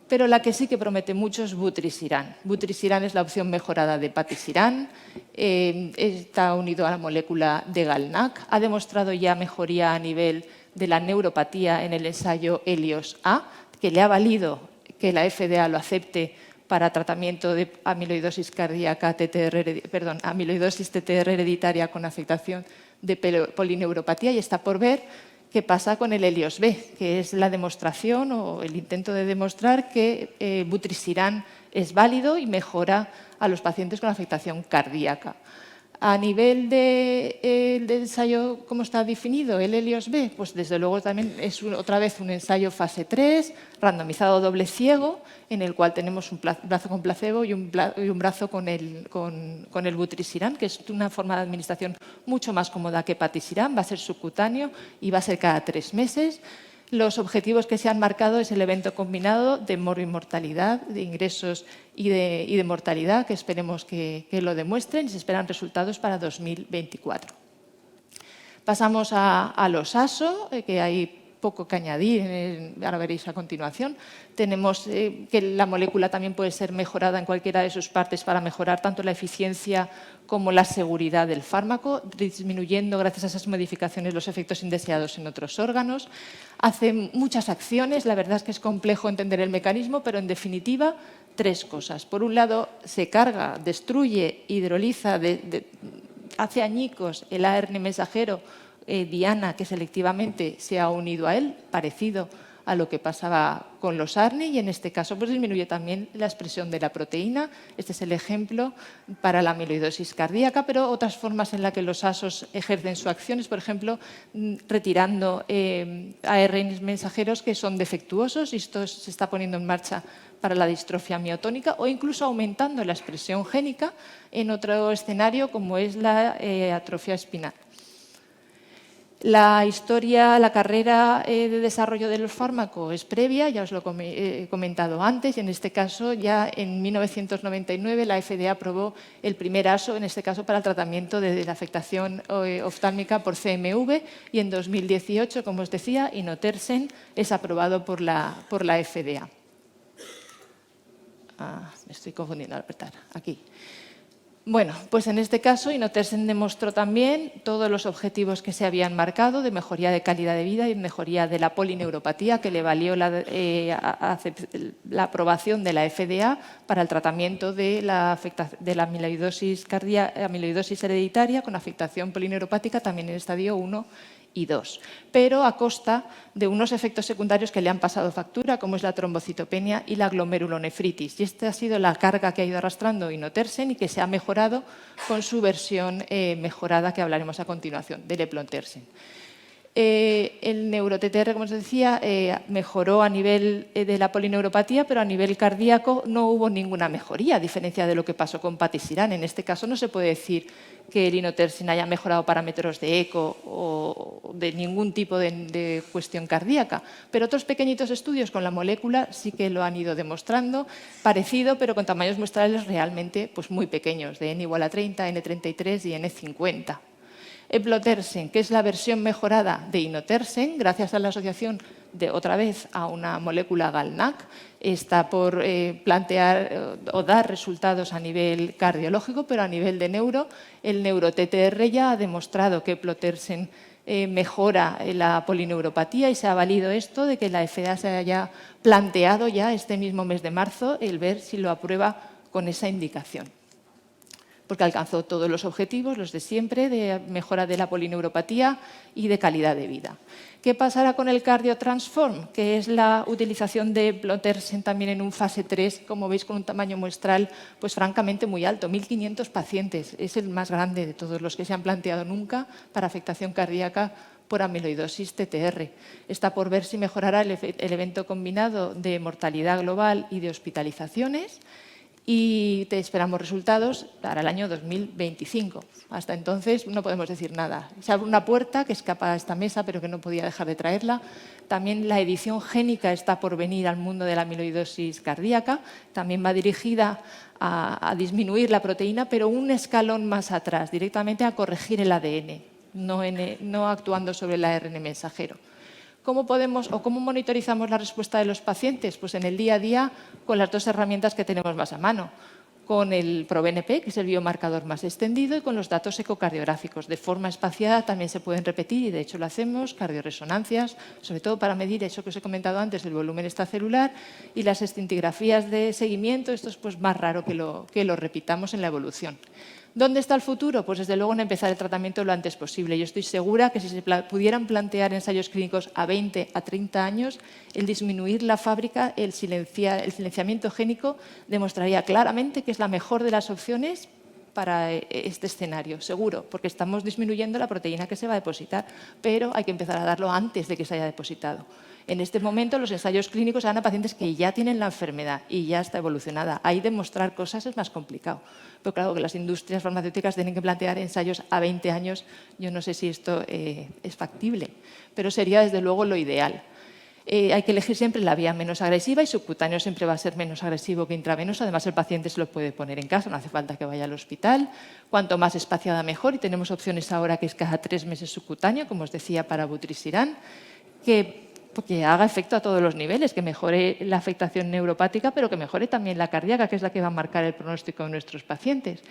Pero la que sí que promete mucho es vutrisiran. Vutrisiran es la opción mejorada de patisiran, está unido a la molécula de GalNAc, ha demostrado ya mejoría a nivel de la neuropatía en el ensayo HELIOS-A, que le ha valido que la FDA lo acepte para tratamiento de amiloidosis cardíaca, amiloidosis TTR hereditaria con afectación de polineuropatía, y está por ver qué pasa con el HELIOS-B, que es la demostración o el intento de demostrar que vutrisiran es válido y mejora a los pacientes con afectación cardíaca. A nivel del ensayo, ¿cómo está definido el HELIOS-B? Pues desde luego también es otra vez un ensayo fase 3, randomizado doble ciego, en el cual tenemos un brazo con placebo y un brazo con el vutrisiran, que es una forma de administración mucho más cómoda que patisiran, va a ser subcutáneo y va a ser cada 3 meses. Los objetivos que se han marcado es el evento combinado de morbimortalidad, de ingresos y de mortalidad, que esperemos que lo demuestren, y se esperan resultados para 2024. Pasamos a los ASO, que hay poco que añadir, ahora veréis a continuación. Tenemos que la molécula también puede ser mejorada en cualquiera de sus partes para mejorar tanto la eficiencia como la seguridad del fármaco, disminuyendo gracias a esas modificaciones los efectos indeseados en otros órganos. Hace muchas acciones, la verdad es que es complejo entender el mecanismo, pero en definitiva 3 cosas. Por un lado, se carga, destruye, hidroliza, hace añicos el ARN mensajero diana, que selectivamente se ha unido a él, parecido a lo que pasaba con los ARNI, y en este caso pues, disminuye también la expresión de la proteína. Este es el ejemplo para la amiloidosis cardíaca, pero otras formas en las que los ASOs ejercen su acción es, por ejemplo, retirando ARNs mensajeros que son defectuosos, y esto se está poniendo en marcha para la distrofia miotónica, o incluso aumentando la expresión génica en otro escenario como es la atrofia espinal. La historia, la carrera de desarrollo de los fármacos es previa, ya os lo he comentado antes, y en este caso ya en 1999 la FDA aprobó el primer ASO, en este caso para el tratamiento de la afectación oftálmica por CMV, y en 2018, como os decía, inotersen es aprobado por la FDA. Me estoy confundiendo al apretar, aquí. Bueno, pues en este caso inotersen demostró también todos los objetivos que se habían marcado de mejoría de calidad de vida y mejoría de la polineuropatía, que le valió la aprobación de la FDA para el tratamiento de la amiloidosis hereditaria con afectación polineuropática también en estadio 1 y 2, pero a costa de unos efectos secundarios que le han pasado factura, como es la trombocitopenia y la glomerulonefritis. Y esta ha sido la carga que ha ido arrastrando inotersen y que se ha mejorado con su versión mejorada, que hablaremos a continuación, del eplontersen. El neuro-TTR, como os decía, mejoró a nivel de la polineuropatía, pero a nivel cardíaco no hubo ninguna mejoría, a diferencia de lo que pasó con patisiran. En este caso no se puede decir que el inotersen haya mejorado parámetros de eco o de ningún tipo de cuestión cardíaca, pero otros pequeñitos estudios con la molécula sí que lo han ido demostrando, parecido, pero con tamaños muestrales realmente pues, muy pequeños, de n igual a 30, n33 y n50. Eplontersen, que es la versión mejorada de inotersen, gracias a la asociación otra vez a una molécula GalNAc, está por plantear o dar resultados a nivel cardiológico, pero a nivel de neuro, el neuro-TTR ya ha demostrado que eplontersen mejora la polineuropatía y se ha valido esto de que la FDA se haya planteado ya este mismo mes de marzo el ver si lo aprueba con esa indicación, porque alcanzó todos los objetivos, los de siempre, de mejora de la polineuropatía y de calidad de vida. ¿Qué pasará con el CardioTransform? Que es la utilización de Eplontersen también en un fase 3, como veis, con un tamaño muestral pues francamente muy alto, 1.500 pacientes. Es el más grande de todos los que se han planteado nunca para afectación cardíaca por amiloidosis TTR. Está por ver si mejorará el evento combinado de mortalidad global y de hospitalizaciones, y te esperamos resultados para el año 2025. Hasta entonces no podemos decir nada. Se abre una puerta que escapa a esta mesa, pero que no podía dejar de traerla. También la edición génica está por venir al mundo de la amiloidosis cardíaca. También va dirigida a disminuir la proteína, pero un escalón más atrás, directamente a corregir el ADN, no actuando sobre el ARN mensajero. ¿Cómo podemos o cómo monitorizamos la respuesta de los pacientes? Pues en el día a día con las dos herramientas que tenemos más a mano, con el ProBNP, que es el biomarcador más extendido, y con los datos ecocardiográficos. De forma espaciada también se pueden repetir, y de hecho lo hacemos, cardioresonancias, sobre todo para medir eso que os he comentado antes, el volumen extracelular, y las escintigrafías de seguimiento. Esto es pues más raro que lo repitamos en la evolución. ¿Dónde está el futuro? Pues desde luego en empezar el tratamiento lo antes posible. Yo estoy segura que si se pudieran plantear ensayos clínicos a 20, a 30 años, el disminuir la fábrica, el silenciamiento génico, demostraría claramente que es la mejor de las opciones para este escenario, seguro, porque estamos disminuyendo la proteína que se va a depositar, pero hay que empezar a darlo antes de que se haya depositado. En este momento los ensayos clínicos se dan a pacientes que ya tienen la enfermedad y ya está evolucionada. Ahí demostrar cosas es más complicado. Pero claro que las industrias farmacéuticas tienen que plantear ensayos a 20 años. Yo no sé si esto es factible, pero sería desde luego lo ideal. Hay que elegir siempre la vía menos agresiva, y subcutáneo siempre va a ser menos agresivo que intravenoso. Además, el paciente se lo puede poner en casa, no hace falta que vaya al hospital. Cuanto más espaciada, mejor. Y tenemos opciones ahora que es cada 3 meses subcutáneo, como os decía, para vutrisiran, que haga efecto a todos los niveles, que mejore la afectación neuropática, pero que mejore también la cardíaca, que es la que va a marcar el pronóstico de nuestros pacientes.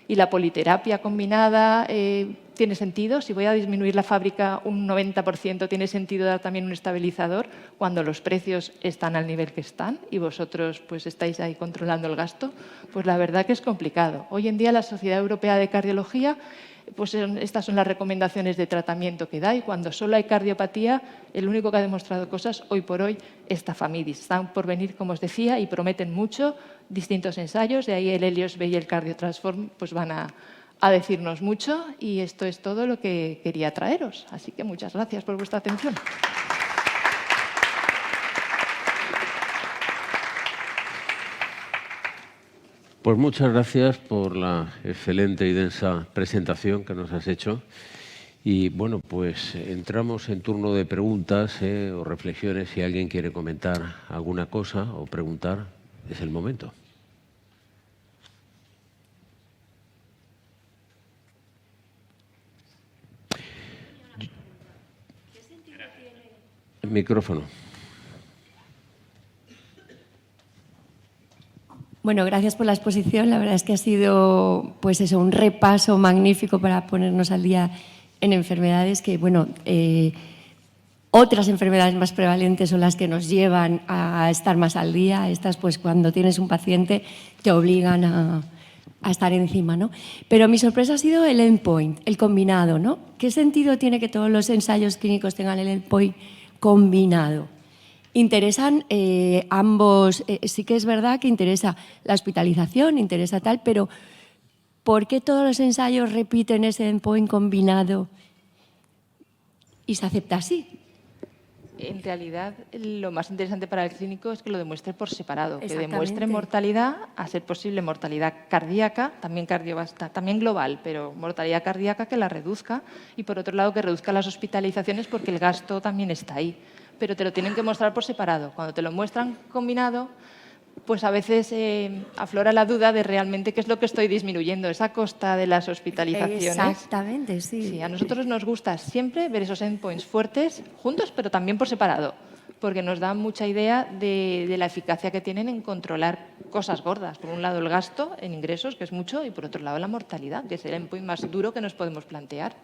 Y la politerapia combinada tiene sentido. Si voy a disminuir la fábrica un 90%, tiene sentido dar también un estabilizador cuando los precios están al nivel que están y vosotros pues estáis ahí controlando el gasto. Pues la verdad que es complicado. Hoy en día la Sociedad Europea de Cardiología, pues estas son las recomendaciones de tratamiento que da, y cuando solo hay cardiopatía, el único que ha demostrado cosas hoy por hoy es Tafamidis. Están por venir, como os decía, y prometen mucho distintos ensayos, de ahí el Helios B y el CardioTransform pues van a decirnos mucho, y esto es todo lo que quería traeros. Así que muchas gracias por vuestra atención.
Pues muchas gracias por la excelente y densa presentación que nos has hecho. Y bueno, pues entramos en turno de preguntas o reflexiones. Si alguien quiere comentar alguna cosa o preguntar, es el momento. El micrófono.
Bueno, gracias por la exposición. La verdad es que ha sido pues eso, un repaso magnífico para ponernos al día en enfermedades que, bueno, otras enfermedades más prevalentes son las que nos llevan a estar más al día. Estas, pues cuando tienes un paciente, te obligan a estar encima, ¿no? Pero mi sorpresa ha sido el endpoint, el combinado, ¿no? ¿Qué sentido tiene que todos los ensayos clínicos tengan el endpoint combinado? Interesan ambos, sí que es verdad que interesa la hospitalización, interesa tal, pero ¿por qué todos los ensayos repiten ese endpoint combinado y se acepta así?
En realidad, lo más interesante para el clínico es que lo demuestre por separado, que demuestre mortalidad, a ser posible mortalidad cardíaca, también cardiovascular, también global, pero mortalidad cardíaca que la reduzca, y por otro lado que reduzca las hospitalizaciones, porque el gasto también está ahí. Pero te lo tienen que mostrar por separado. Cuando te lo muestran combinado, pues a veces aflora la duda de realmente qué es lo que estoy disminuyendo, esa costa de las hospitalizaciones.
Exactamente, sí.
Sí, a nosotros nos gusta siempre ver esos endpoints fuertes juntos, pero también por separado, porque nos da mucha idea de la eficacia que tienen en controlar cosas gordas. Por un lado el gasto en ingresos, que es mucho, y por otro lado la mortalidad, que es el endpoint más duro que nos podemos plantear.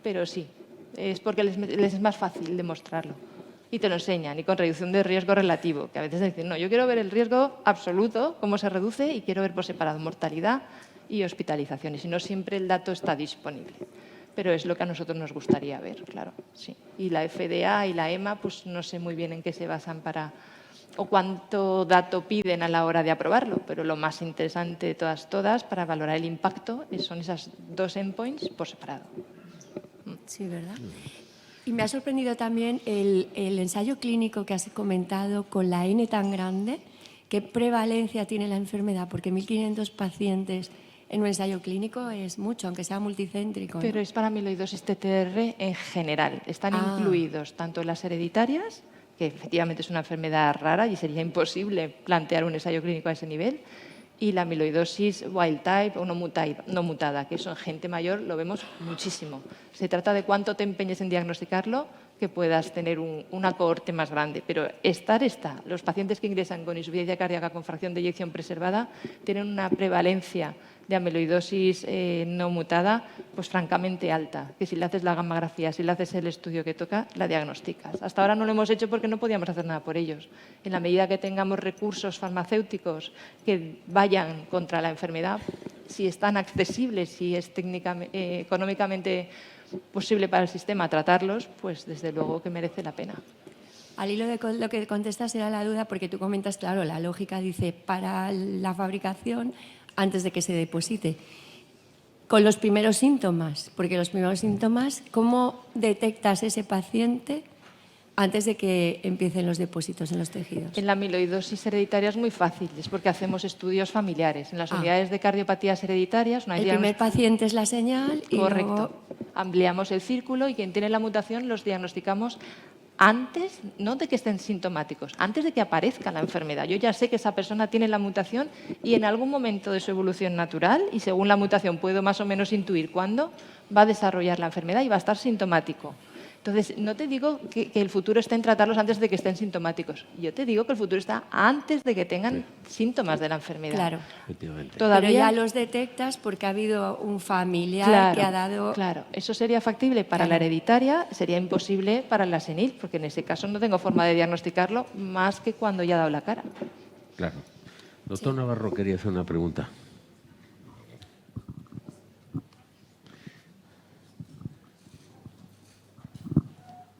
Pero sí, es porque les es más fácil demostrarlo. Y te lo enseñan, y con reducción de riesgo relativo, que a veces dicen, no, yo quiero ver el riesgo absoluto, cómo se reduce, y quiero ver por separado mortalidad y hospitalizaciones, y no siempre el dato está disponible. Pero es lo que a nosotros nos gustaría ver, claro, sí. Y la FDA y la EMA, pues no sé muy bien en qué se basan o cuánto dato piden a la hora de aprobarlo, pero lo más interesante de todas, para valorar el impacto, son esas 2 endpoints por separado.
Sí, ¿verdad? Y me ha sorprendido también el ensayo clínico que has comentado con la N tan grande. ¿Qué prevalencia tiene la enfermedad? Porque 1.500 pacientes en un ensayo clínico es mucho, aunque sea multicéntrico, ¿no?
Pero es para amiloidosis TTR en general. Están incluidos tanto las hereditarias, que efectivamente es una enfermedad rara y sería imposible plantear un ensayo clínico a ese nivel, y la amiloidosis wild type o no mutada, que eso en gente mayor lo vemos muchísimo. Se trata de cuánto te empeñes en diagnosticarlo, que puedas tener una cohorte más grande. Pero está. Los pacientes que ingresan con insuficiencia cardíaca con fracción de eyección preservada tienen una prevalencia de amiloidosis no mutada, pues francamente alta, que si le haces la gammagrafía, si le haces el estudio que toca, la diagnosticas. Hasta ahora no lo hemos hecho porque no podíamos hacer nada por ellos. En la medida que tengamos recursos farmacéuticos que vayan contra la enfermedad, si están accesibles, si es económicamente posible para el sistema tratarlos, pues desde luego que merece la pena.
Al hilo de lo que contestas era la duda, porque tú comentas, claro, la lógica dice para la fabricación antes de que se deposite. Con los primeros síntomas, porque los primeros síntomas, ¿cómo detectas ese paciente antes de que empiecen los depósitos en los tejidos?
En la amiloidosis hereditaria es muy fácil, es porque hacemos estudios familiares. En las unidades de cardiopatías hereditarias...
El primer paciente es la señal y
correcto.
Luego...
Ampliamos el círculo y quien tiene la mutación los diagnosticamos antes, no de que estén sintomáticos, antes de que aparezca la enfermedad. Yo ya sé que esa persona tiene la mutación y en algún momento de su evolución natural, y según la mutación puedo más o menos intuir cuándo, va a desarrollar la enfermedad y va a estar sintomático. Entonces, no te digo que el futuro esté en tratarlos antes de que estén sintomáticos. Yo te digo que el futuro está antes de que tengan síntomas de la enfermedad.
Claro.
Todavía...
Pero ya los detectas porque ha habido un familiar que ha dado...
Claro, eso sería factible para la hereditaria, sería imposible para la senil, porque en ese caso no tengo forma de diagnosticarlo más que cuando ya ha dado la cara.
Claro. Doctor Navarro quería hacer una pregunta.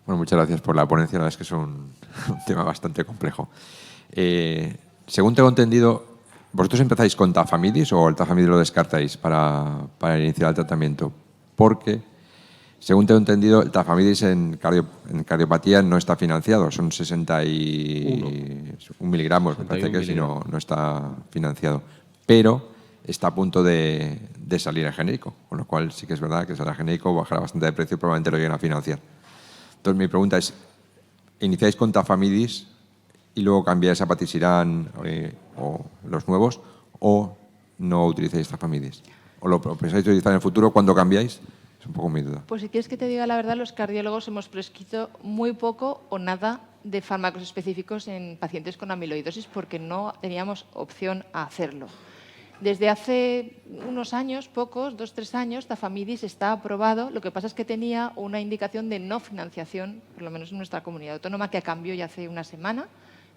Bueno, muchas gracias por la ponencia. La verdad es que es un tema bastante complejo. Según tengo entendido, ¿vosotros empezáis con Tafamidis o el Tafamidis lo descartáis para iniciar el tratamiento? Porque, según tengo entendido, el Tafamidis en cardiopatía no está financiado. Son 61 miligramos, me parece que si no está financiado. Pero está a punto de salir el genérico, con lo cual sí que es verdad que saldrá el genérico, bajará bastante de precio y probablemente lo lleguen a financiar. Entonces, mi pregunta es, ¿iniciáis con Tafamidis y luego cambiáis a Patisiran o los nuevos, o no utilizáis Tafamidis? ¿O lo pensáis utilizar en el futuro cuando cambiáis? Es un poco mi duda.
Pues si quieres que te diga la verdad, los cardiólogos hemos prescrito muy poco o nada de fármacos específicos en pacientes con amiloidosis porque no teníamos opción a hacerlo. Desde hace unos años, pocos, 2-3 años, Tafamidis está aprobado. Lo que pasa es que tenía una indicación de no financiación, por lo menos en nuestra comunidad autónoma, que cambió ya hace una semana,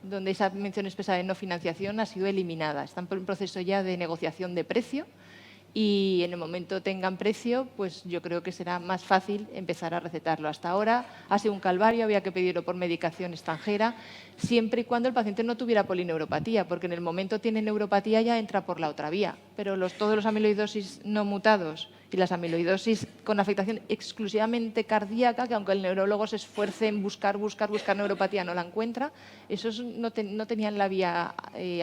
donde esa mención expresa de no financiación ha sido eliminada. Están en proceso ya de negociación de precio y en el momento tengan precio, pues yo creo que será más fácil empezar a recetarlo. Hasta ahora ha sido un calvario, había que pedirlo por medicación extranjera, siempre y cuando el paciente no tuviera polineuropatía, porque en el momento tiene neuropatía ya entra por la otra vía, pero todos los amiloidosis no mutados y las amiloidosis con afectación exclusivamente cardíaca, que aunque el neurólogo se esfuerce en buscar neuropatía, no la encuentra, esos no tenían la vía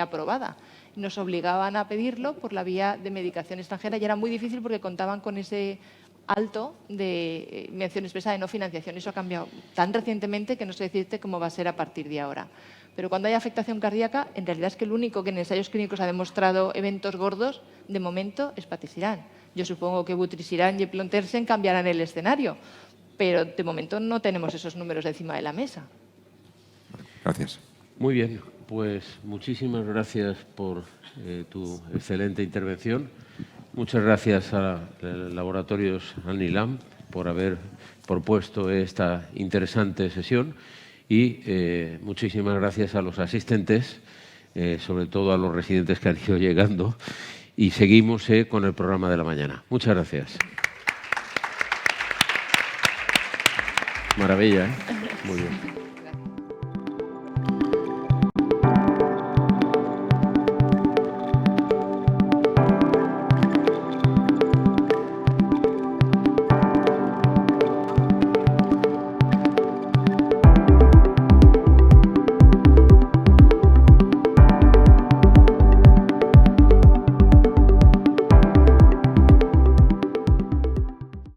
aprobada. Nos obligaban a pedirlo por la vía de medicación extranjera y era muy difícil porque contaban con ese alto de mención expresa de no financiación. Eso ha cambiado tan recientemente que no sé decirte cómo va a ser a partir de ahora. Pero cuando hay afectación cardíaca, en realidad es que el único que en ensayos clínicos ha demostrado eventos gordos, de momento, es Patisiran. Yo supongo que Vutrisiran y Eplontersen cambiarán el escenario, pero de momento no tenemos esos números encima de la mesa.
Gracias.
Muy bien, pues muchísimas gracias por tu excelente intervención. Muchas gracias a Laboratorios Alnilam por haber propuesto esta interesante sesión y muchísimas gracias a los asistentes, sobre todo a los residentes que han ido llegando, y seguimos con el programa de la mañana. Muchas gracias. Maravilla, ¿eh? Muy bien.